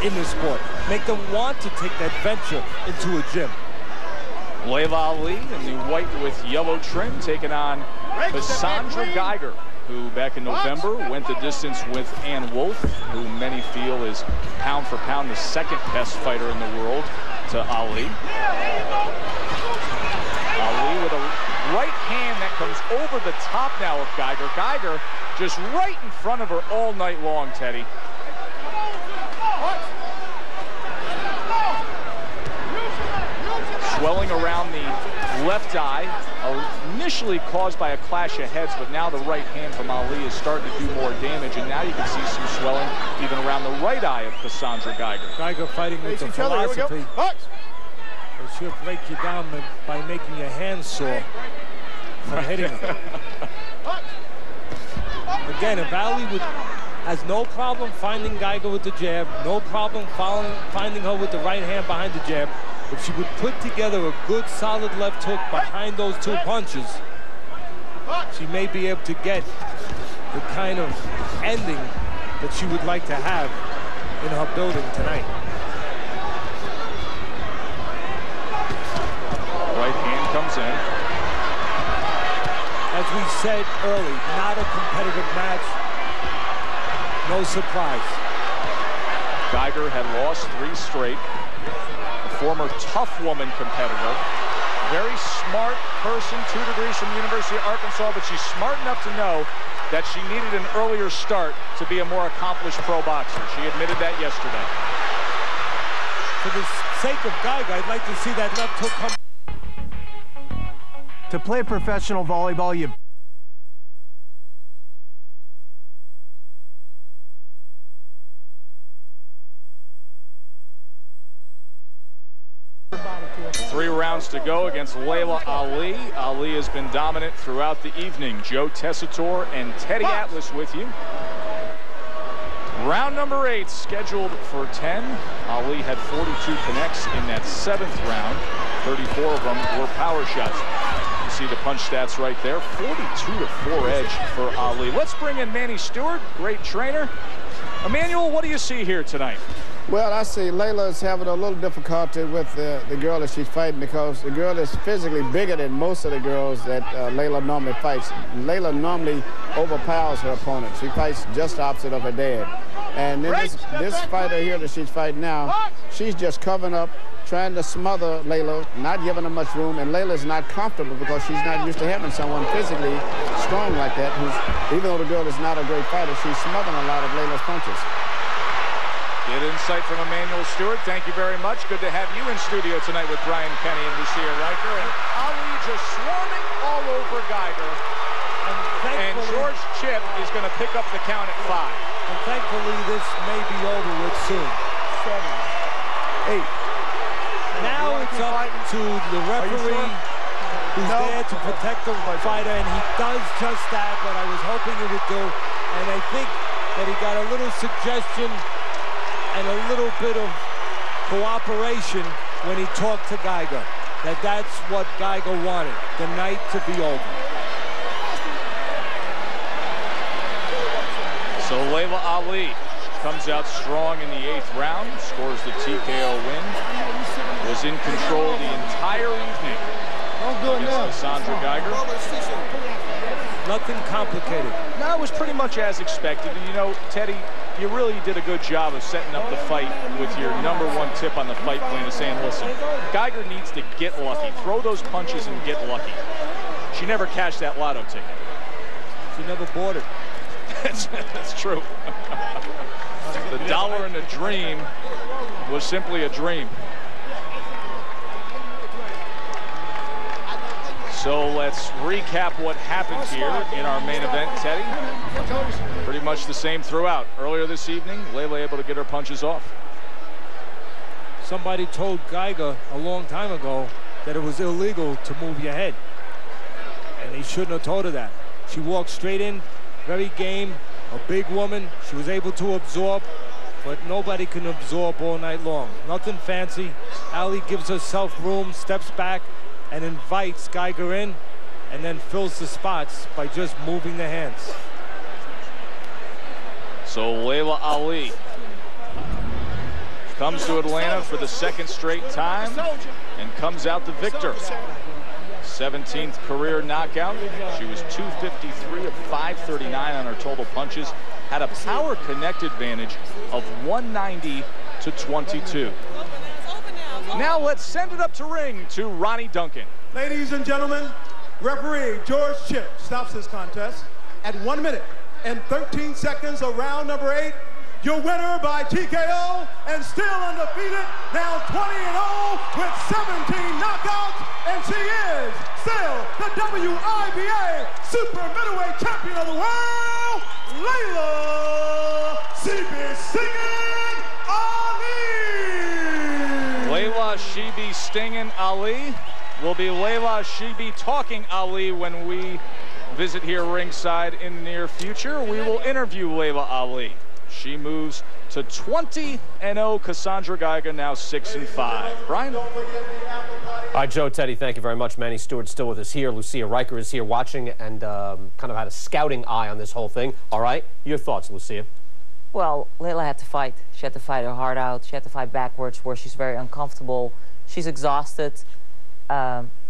in the sport. Make them want to take that venture into a gym. Laila Ali in the white with yellow trim taking on Casandra Geiggar, who back in November went the distance with Ann Wolf, who many feel is pound for pound the second best fighter in the world to Ali. Ali with a right hand that comes over the top now of Geiggar. Geiggar just right in front of her all night long, Teddy. Swelling around the left eye, initially caused by a clash of heads, but now the right hand from Ali is starting to do more damage, and now you can see some swelling even around the right eye of Casandra Geiggar. Geiggar fighting with the philosophy that she'll break you down by making your hands sore from hitting her. Again, if Ali has no problem finding Geiggar with the jab, no problem finding her with the right hand behind the jab, if she would put together a good solid left hook behind those two punches, she may be able to get the kind of ending that she would like to have in her building tonight. Right hand comes in. As we said early, not a competitive match. No surprise. Geiggar had lost 3 straight. Former tough woman competitor, very smart person, 2 degrees from the University of Arkansas, but she's smart enough to know that she needed an earlier start to be a more accomplished pro boxer. She admitted that yesterday. For the sake of Geiggar, I'd like to see that left hook come. To play professional volleyball, you 3 rounds to go against Laila Ali. Ali has been dominant throughout the evening. Joe Tessitore and Teddy Atlas with you. Round number 8 scheduled for 10. Ali had 42 connects in that 7th round. 34 of them were power shots. You see the punch stats right there. 42-4 edge for Ali. Let's bring in Manny Stewart, great trainer. Emmanuel, what do you see here tonight? Well, I see Laila is having a little difficulty with the girl that she's fighting, because the girl is physically bigger than most of the girls that Laila normally fights. Laila normally overpowers her opponent. She fights just the opposite of her dad. And then this fighter here that she's fighting now, she's just covering up, trying to smother Laila, not giving her much room, and Layla's not comfortable because she's not used to having someone physically strong like that, who's, even though the girl is not a great fighter, she's smothering a lot of Layla's punches. Good insight from Emmanuel Stewart. Thank you very much. Good to have you in studio tonight with Brian Kenny and Lucia Riker. And Ali just swarming all over Geiggar. And George Chip is going to pick up the count at 5. And thankfully, this may be over with soon. 7, 8. Now it's up to the referee who's there to protect the fighter, and he does just that, what I was hoping he would do. And I think that he got a little suggestion and a little bit of cooperation when he talked to Geiggar, that's what Geiggar wanted, the night to be over. So Laila Ali comes out strong in the 8th round, scores the TKO win, was in control the entire evening against Casandra Geiggar. Nothing complicated. No, it was pretty much as expected. And you know, Teddy, you really did a good job of setting up the fight with your #1 tip on the fight plan of saying, listen, Geiggar needs to get lucky. Throw those punches and get lucky. She never cashed that lotto ticket. She never bought it. That's true. The dollar and the dream was simply a dream. So let's recap what happened here in our main event, Teddy. Pretty much the same throughout. Earlier this evening, Laila able to get her punches off. Somebody told Geiggar a long time ago that it was illegal to move your head. And he shouldn't have told her that. She walked straight in, very game, a big woman. She was able to absorb, but nobody can absorb all night long. Nothing fancy. Ali gives herself room, steps back, and invites Geiggar in, and then fills the spots by just moving the hands. So Laila Ali comes to Atlanta for the second straight time and comes out the victor. 17th career knockout. She was 253 of 539 on her total punches. Had a power connect advantage of 190 to 22. Now let's send it up to ring to Ronnie Duncan. Ladies and gentlemen, referee George Chip stops this contest at 1 minute and 13 seconds of round number 8. Your winner by TKO and still undefeated, now 20-0 with 17 knockouts, and she is still the WIBA Super Middleweight Champion of the World, Laila Ali. Laila She Be Stingin' Ali will be Laila She Be Talking Ali when we visit here ringside in the near future. We will interview Laila Ali. She moves to 20-0. Casandra Geiggar now 6-5. Brian? All right, Joe, Teddy, thank you very much. Manny Stewart's still with us here. Lucia Riker is here watching and kind of had a scouting eye on this whole thing. All right, your thoughts, Lucia? Well, Laila had to fight. She had to fight her heart out. She had to fight backwards where she's very uncomfortable. She's exhausted.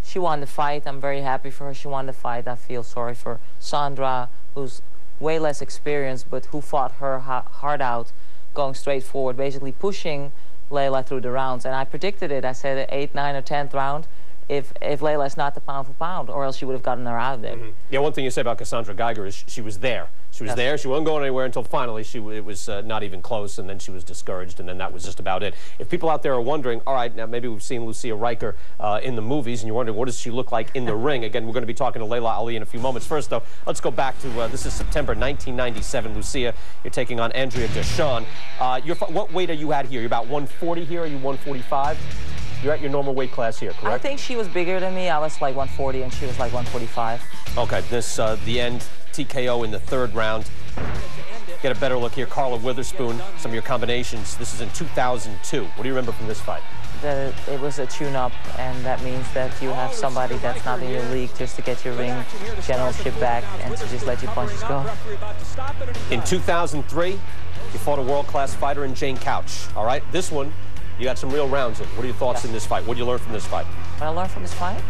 She won the fight. I'm very happy for her. She won the fight. I feel sorry for Sandra, who's way less experienced, but who fought her heart out, going straight forward, basically pushing Laila through the rounds. And I predicted it. I said 8th, 9th, or 10th round, if Laila is not the pound for pound, or else she would have gotten her out of there. Yeah, one thing you said about Casandra Geiggar is she was there. She was there. She wasn't going anywhere until finally it was not even close, and then she was discouraged, and then that was just about it. If people out there are wondering, all right, now maybe we've seen Lucia Riker in the movies, and you're wondering what does she look like in the ring? Again, we're going to be talking to Laila Ali in a few moments. First, though, let's go back to this is September 1997. Lucia, you're taking on Andrea Deshawn. What weight are you at here? You're about 140 here. Are you 145? You're at your normal weight class here, correct? I think she was bigger than me. I was like 140, and she was like 145. Okay, this the end. TKO in the 3rd round. Get a better look here. Carla Witherspoon, some of your combinations. This is in 2002. What do you remember from this fight? It was a tune-up, and that means that you have somebody that's not in your league just to get your ring generalship back and to just let your punches go. In 2003, you fought a world-class fighter in Jane Couch. All right, this one, you got some real rounds in. What are your thoughts in this fight? What did you learn from this fight? What I learned from this fight?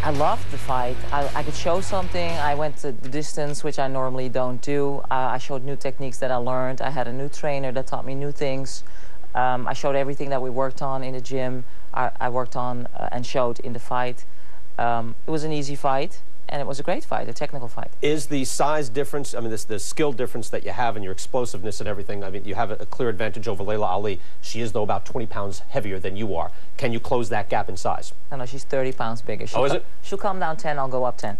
I loved the fight. I could show something. I went the distance, which I normally don't do. I showed new techniques that I learned. I had a new trainer that taught me new things. I showed everything that we worked on in the gym. I worked on and showed in the fight. It was an easy fight, and it was a great fight, a technical fight. Is the size difference, I mean, the skill difference that you have and your explosiveness and everything, I mean, you have a clear advantage over Laila Ali. She is, though, about 20 pounds heavier than you are. Can you close that gap in size? No, she's 30 pounds bigger. Is it? She'll come down 10, I'll go up 10.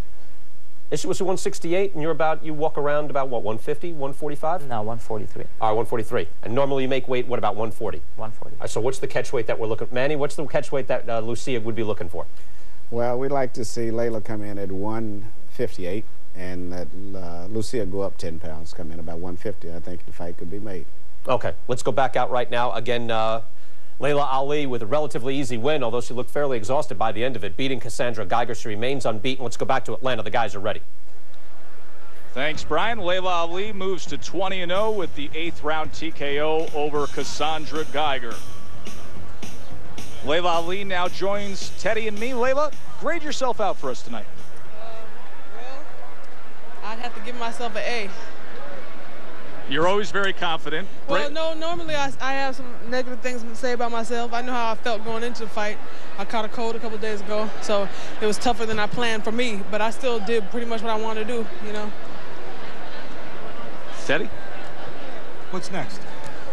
Was she 168, and you walk around about, what, 150, 145? No, 143. All right, 143. And normally you make weight, what, about 140? 140. All right, so what's the catch weight that we're looking for? Manny, what's the catch weight that Lucia would be looking for? Well, we'd like to see Laila come in at 158 and let Lucia go up 10 pounds, come in about 150. I think the fight could be made. Okay, let's go back out right now. Again, Laila Ali with a relatively easy win, although she looked fairly exhausted by the end of it, beating Casandra Geiggar. She remains unbeaten. Let's go back to Atlanta. The guys are ready. Thanks, Brian. Laila Ali moves to 20-0 with the 8th round TKO over Casandra Geiggar. Laila Ali now joins Teddy and me. Laila, grade yourself out for us tonight. Well, I'd have to give myself an A. You're always very confident. Well, no, normally I have some negative things to say about myself. I know how I felt going into the fight. I caught a cold a couple days ago, so it was tougher than I planned for me, but I still did pretty much what I wanted to do, you know. Teddy? What's next?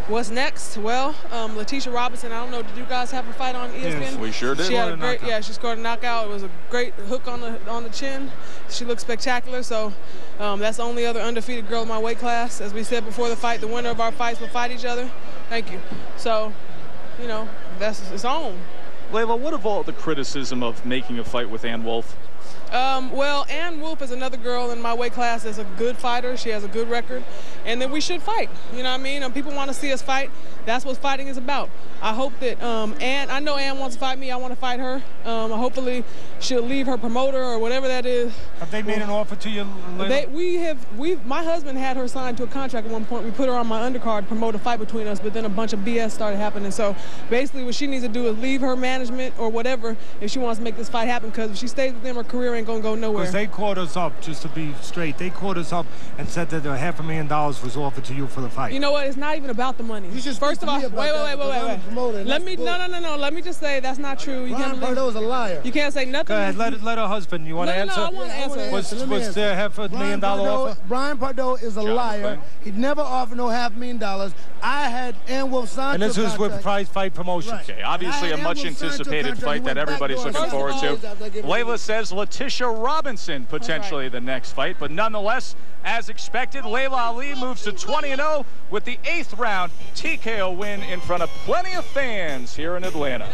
What's next? Well, Letitia Robinson, I don't know, did you guys have a fight on ESPN? Yes, we sure did. She had a great, she scored a knockout. It was a great hook on the chin. She looked spectacular, so that's the only other undefeated girl in my weight class. As we said before the fight, the winner of our fights will fight each other. Thank you. So, you know, it's on. Laila, what of all the criticism of making a fight with Ann Wolfe? Well, Ann Wolfe is another girl in my weight class that's a good fighter. She has a good record, and then we should fight. You know what I mean? People want to see us fight. That's what fighting is about. I hope that I know Ann wants to fight me. I want to fight her. Hopefully, she'll leave her promoter or whatever that is. Have they made an offer to you, Laila? My husband had her signed to a contract at one point. We put her on my undercard to promote a fight between us, but then a bunch of BS started happening. So basically what she needs to do is leave her management or whatever if she wants to make this fight happen, because if she stays with them, her career ain't going to go nowhere. Because they called us up, just to be straight, they called us up and said that $500,000 was offered to you for the fight. You know what? It's not even about the money. First of all, wait. Let me, no. Let me just say that's not true. You can't believe. Was a liar. You can't say nothing. Go ahead, let her husband. You want to answer? No, I want to answer. Was there $500,000 offer? Brian Pardo is a liar. He never offered no $500,000. I had Wolf signed. And this was with Prize Fight Promotions. Right. Okay, obviously a much anticipated fight that everybody's looking forward to. Laila says Letitia Robinson potentially the next fight, but nonetheless, as expected, Laila Ali moves to 20-0 with the 8th round TKO win in front of plenty of fans here in Atlanta.